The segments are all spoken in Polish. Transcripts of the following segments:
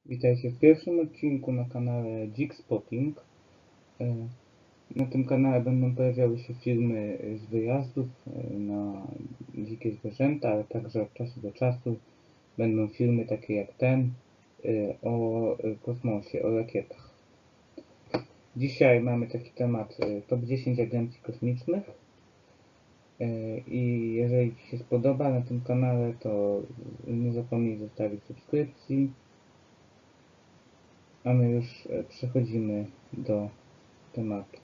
Witajcie w pierwszym odcinku na kanale Geek Spotting. Na tym kanale będą pojawiały się filmy z wyjazdów na dzikie zwierzęta, ale także od czasu do czasu będą filmy takie jak ten o kosmosie, o rakietach. Dzisiaj mamy taki temat top 10 agencji kosmicznych i jeżeli Ci się spodoba na tym kanale, to nie zapomnij zostawić subskrypcji. A my już przechodzimy do tematu.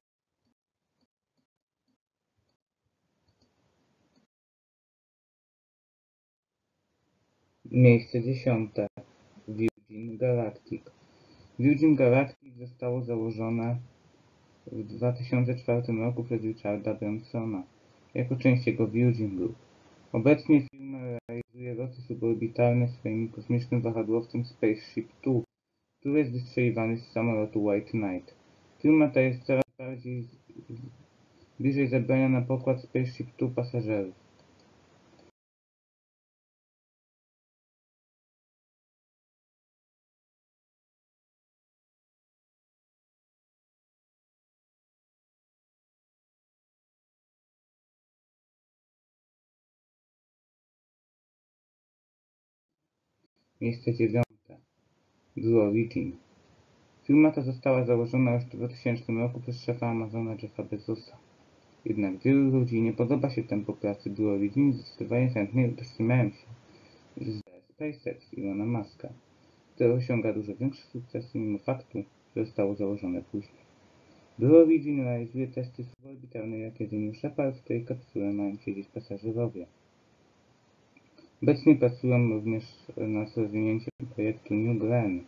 Miejsce 10. Virgin Galactic. Virgin Galactic zostało założone w 2004 roku przez Richarda Bransona jako część jego Virgin Group. Obecnie firma realizuje loty suborbitalne swoim kosmicznym wahadłowcem Spaceship Two, który jest wystrzeliwany z samolotu White Knight. Firma ta jest coraz bliżej zabrania na pokład Spaceship Two pasażerów. Miejsce 9. Blue Origin. Firma ta została założona już w 2000 roku przez szefa Amazona Jeffa Bezosa. Jednak wielu ludzi nie podoba się tempo pracy Blue Origin i zdecydowanie chętnie utożsamiają się z SpaceX Elona Muska, który osiąga dużo większe sukcesy mimo faktu, że zostało założone później. Blue Origin realizuje testy suborbitalnej rakiety New Shepard, w której kapsule mają siedzieć pasażerowie. Obecnie pracują również nad rozwinięciem projektu New Glenn.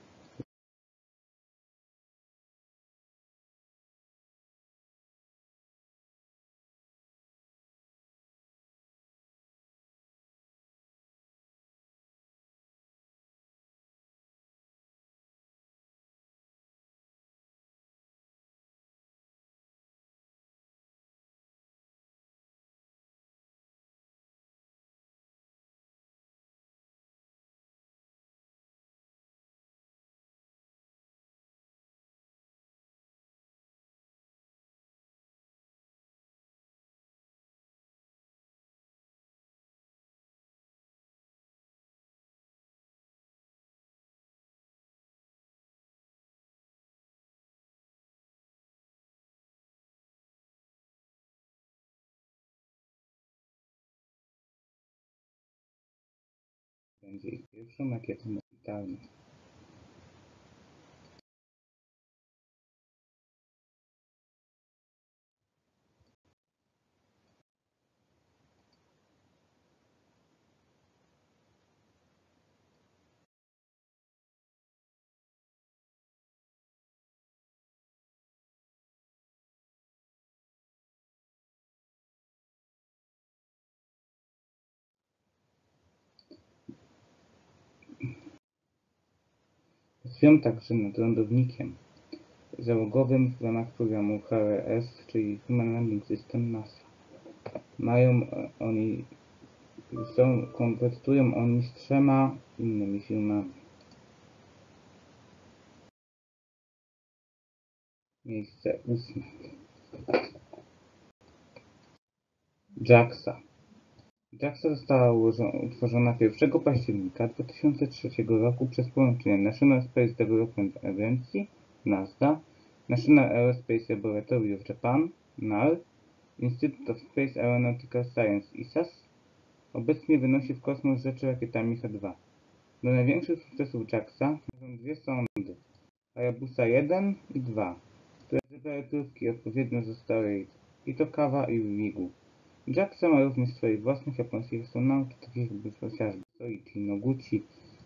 Będzie ich pierwszą rakietą orbitalną. Pracują także nad lądownikiem załogowym w ramach programu HLS, czyli Human Landing System NASA. Konwertują oni z 3 innymi firmami. Miejsce 8. JAXA. JAXA została utworzona 1 października 2003 roku przez połączenie National Space Development Agency (NASA), National Aerospace Laboratory of Japan (NAL), Institute of Space Aeronautical Science (ISAS). Obecnie wynosi w kosmos rzeczy rakietami H-2. Do największych sukcesów JAXA należą dwie sondy, Hayabusa 1 i 2, które zebrały próbki odpowiednio ze Stargate Itokawa i Ryugu. JAXA ma również swoich własnych japońskich astronautów, takich jak chociażby Soichi Noguchi,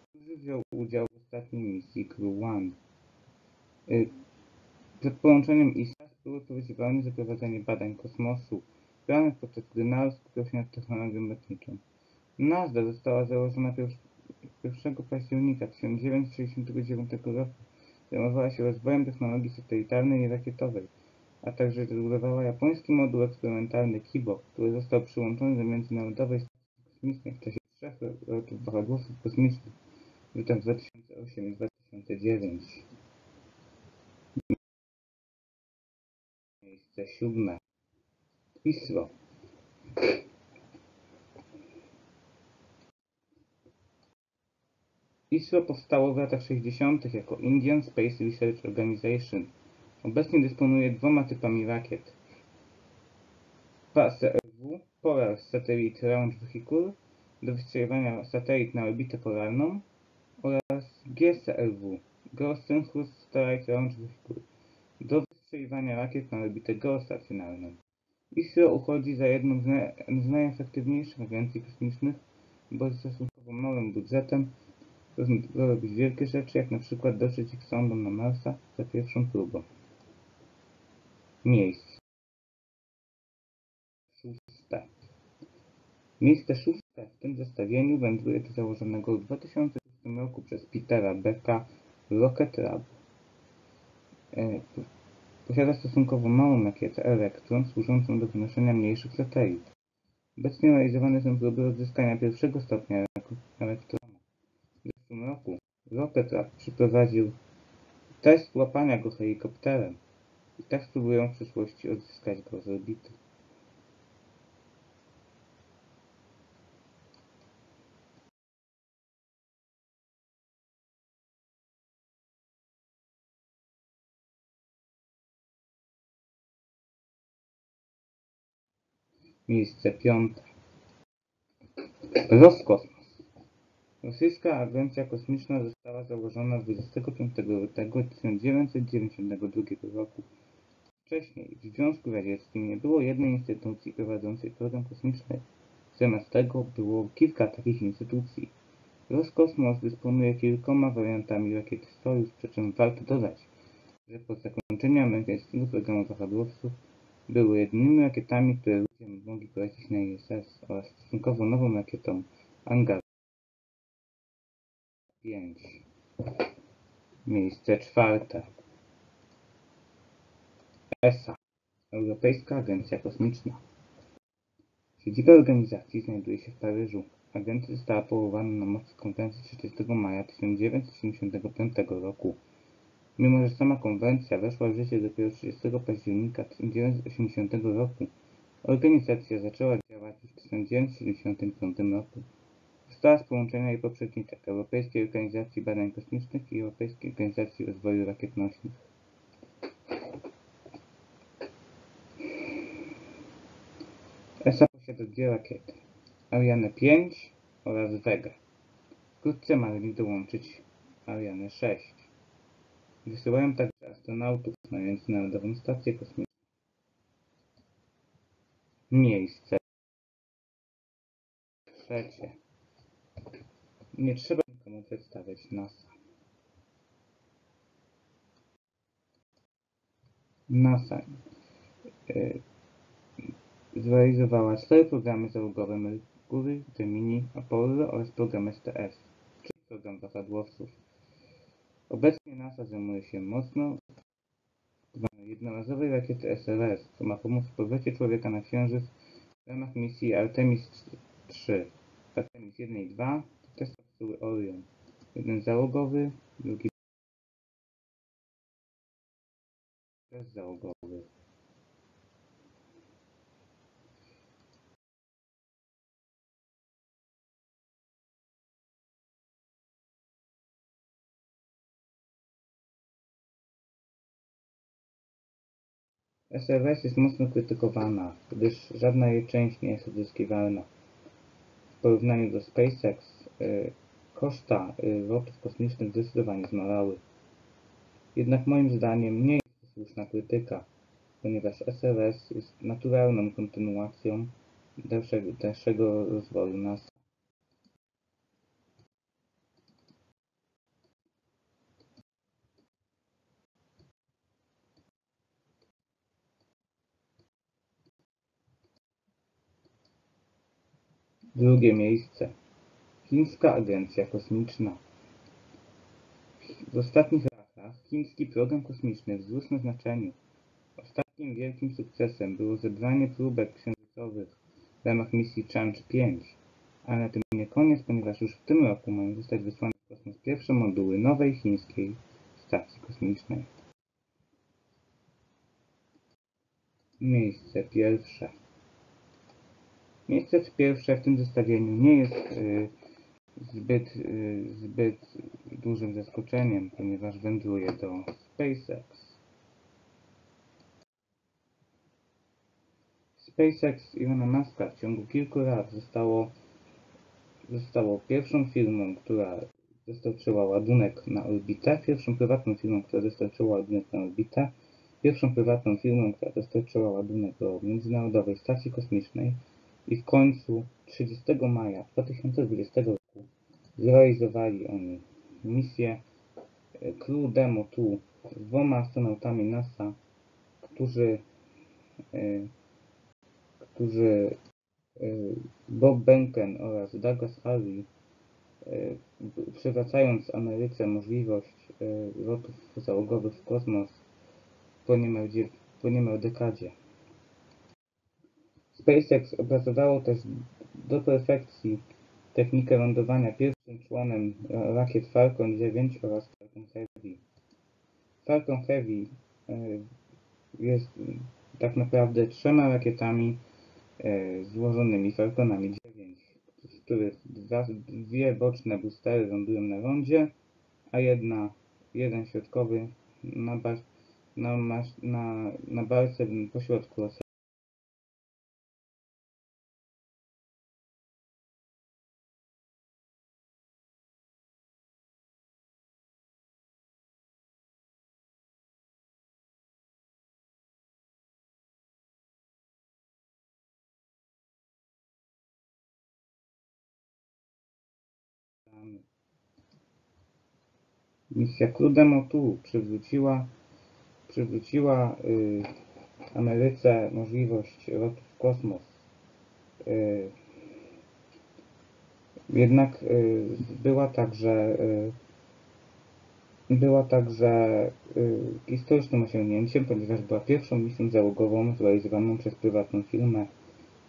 który wziął udział w ostatniej misji Crew One. Przed połączeniem ISAS był odpowiedzialny za prowadzenie badań kosmosu, planych podczas gdy NAL skupiał się nad technologią lotniczą. NASA została założona 1 października 1969 roku. Zajmowała się rozwojem technologii satelitarnej i rakietowej, a także zbudowała japoński moduł eksperymentalny Kibo, który został przyłączony do Międzynarodowej Stacji Kosmicznej w czasie 3 lotów wahadłowców kosmicznych w latach 2008 i 2009. 2009. Miejsce 7. ISRO. ISRO powstało w latach 60. jako Indian Space Research Organization. Obecnie dysponuje 2 typami rakiet. PASRW Polar Satellite Launch Vehicle do wystrzeliwania satelit na orbitę polarną oraz GSLW Geosynchronous Satellite Launch Vehicle do wystrzeliwania rakiet na orbitę geostacjonarną. ISRO uchodzi za jedną z najefektywniejszych agencji kosmicznych, bo z stosunkowo małym budżetem pozwala robić wielkie rzeczy, jak na przykład dotrzeć ich sondą na Marsa za pierwszą próbą. Miejsce 6. Miejsce 6 w tym zestawieniu wędruje do założonego w 2006 roku przez Petera Becka Rocket Lab. Posiada stosunkowo małą rakietę Electron służącą do wynoszenia mniejszych satelit. Obecnie realizowane są próby odzyskania pierwszego stopnia Electrona. W zeszłym roku Rocket Lab przeprowadził test łapania go helikopterem i tak spróbują w przyszłości odzyskać go z orbity. Miejsce 5. Roskosmos. Rosyjska Agencja Kosmiczna została założona 25 lutego 1992 roku. Wcześniej w Związku Radzieckim nie było jednej instytucji prowadzącej program kosmiczny. Zamiast tego było kilka takich instytucji. Roskosmos dysponuje kilkoma wariantami rakiety Sojus, przy czym warto dodać, że po zakończeniu amerykańskiego programu wahadłowców były jedynymi rakietami, które ludzie mogli polecić na ISS oraz stosunkowo nową rakietą Angara 5. Miejsce 4. ESA, Europejska Agencja Kosmiczna. Siedziba organizacji znajduje się w Paryżu. Agencja została powołana na mocy konwencji 30 maja 1975 roku. Mimo że sama konwencja weszła w życie dopiero 30 października 1980 roku, organizacja zaczęła działać już w 1975 roku. Powstała z połączenia jej poprzedniczek Europejskiej Organizacji Badań Kosmicznych i Europejskiej Organizacji Rozwoju Rakiet Nośnych. ESA posiada 2 rakiety, Ariane 5 oraz Vega. Wkrótce mają dołączyć Ariane 6. Wysyłają także astronautów na Międzynarodową Stację Kosmiczną. Miejsce 3. Nie trzeba nikomu przedstawiać NASA. NASA zrealizowała 4 programy załogowe Mercury, Gemini, Apollo oraz program STS, czyli program wahadłowców. Obecnie NASA zajmuje się mocno jednorazowej rakiety SLS, co ma pomóc w powrocie człowieka na Księżyc w ramach misji Artemis 3. Artemis 1 i 2 to test kapsuły Orion. Jeden załogowy, drugi bezzałogowy. SLS jest mocno krytykowana, gdyż żadna jej część nie jest odzyskiwalna. W porównaniu do SpaceX koszta lotów kosmicznych zdecydowanie zmalały. Jednak moim zdaniem nie jest to słuszna krytyka, ponieważ SLS jest naturalną kontynuacją dalszego rozwoju NASA. Drugie miejsce. Chińska Agencja Kosmiczna. W ostatnich latach chiński program kosmiczny wzrósł na znaczeniu. Ostatnim wielkim sukcesem było zebranie próbek księżycowych w ramach misji Chang'e 5, ale na tym nie koniec, ponieważ już w tym roku mają zostać wysłane w kosmos pierwsze moduły nowej chińskiej Stacji Kosmicznej. Miejsce pierwsze. Miejsce pierwsze w tym zestawieniu nie jest zbyt dużym zaskoczeniem, ponieważ wędruje do SpaceX. SpaceX Ilona Muska w ciągu kilku lat zostało pierwszą firmą, która dostarczyła ładunek na orbitę, pierwszą prywatną firmą, która dostarczyła ładunek na orbitę, pierwszą prywatną firmą, która dostarczyła ładunek do Międzynarodowej Stacji Kosmicznej i w końcu 30 maja 2020 roku zrealizowali oni misję Crew Demo 2 z dwoma astronautami NASA, którzy Bob Behnken oraz Douglas Hurley, przywracając Ameryce możliwość lotów załogowych w kosmos po niemal dekadzie. SpaceX opracowało też do perfekcji technikę lądowania pierwszym członem rakiet Falcon 9 oraz Falcon Heavy. Falcon Heavy jest tak naprawdę 3 rakietami złożonymi Falconami 9, z których dwie boczne boostery lądują na lądzie, a jeden środkowy na barce pośrodku oceanu. Misja Crew Demo 2 przywróciła Ameryce możliwość lotu w kosmos. Jednak była także historycznym osiągnięciem, ponieważ była pierwszą misją załogową zrealizowaną przez prywatną firmę.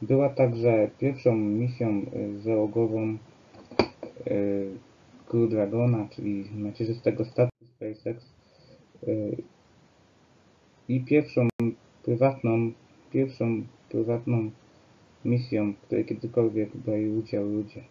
Była także pierwszą misją załogową Crew Dragona, czyli macierzystego statku SpaceX, i pierwszą prywatną misją, w której kiedykolwiek brali udział ludzie.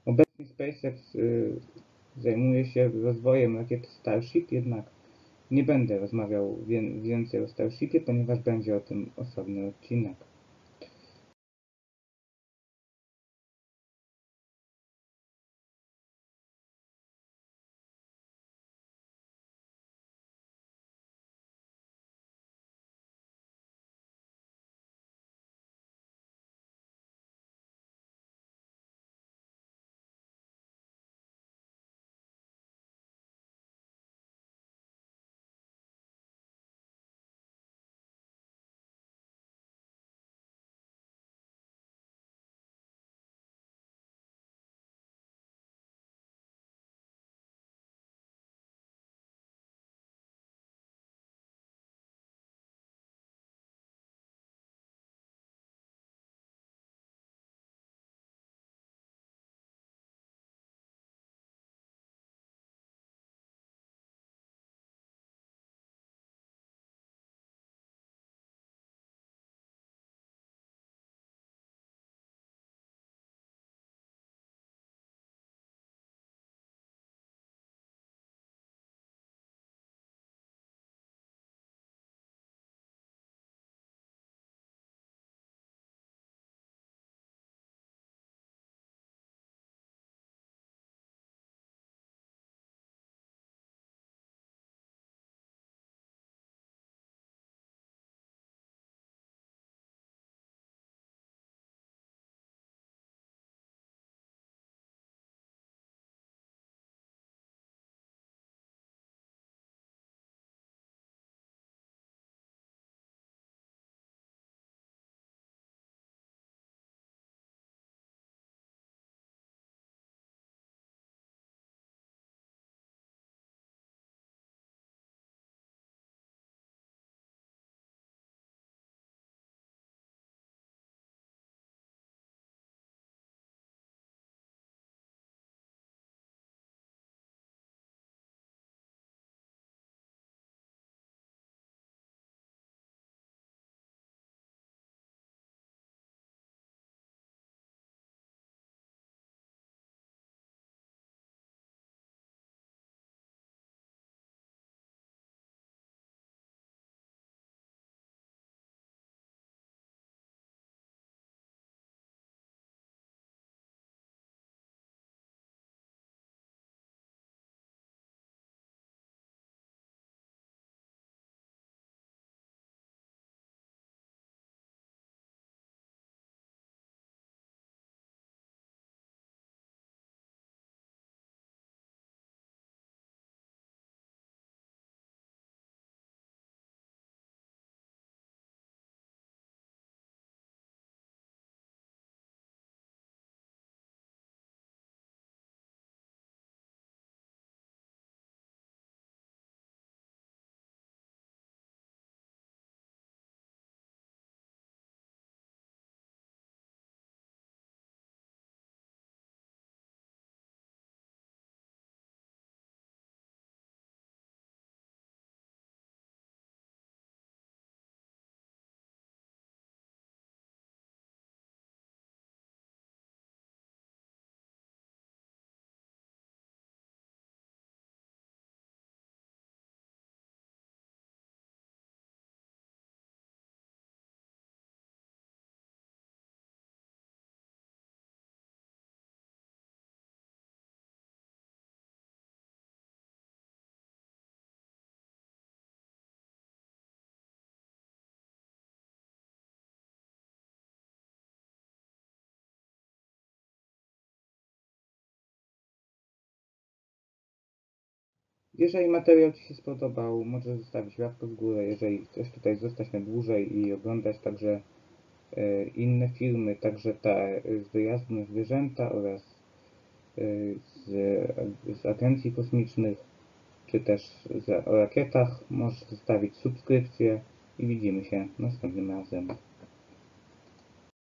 Obecnie SpaceX zajmuje się rozwojem rakiety Starship, jednak nie będę rozmawiał więcej o Starshipie, ponieważ będzie o tym osobny odcinek. Jeżeli materiał Ci się spodobał, możesz zostawić łapkę w górę. Jeżeli chcesz tutaj zostać na dłużej i oglądać także inne filmy, także te z wyjazdu na zwierzęta oraz z, z agencji kosmicznych, czy też o rakietach, możesz zostawić subskrypcję i widzimy się następnym razem.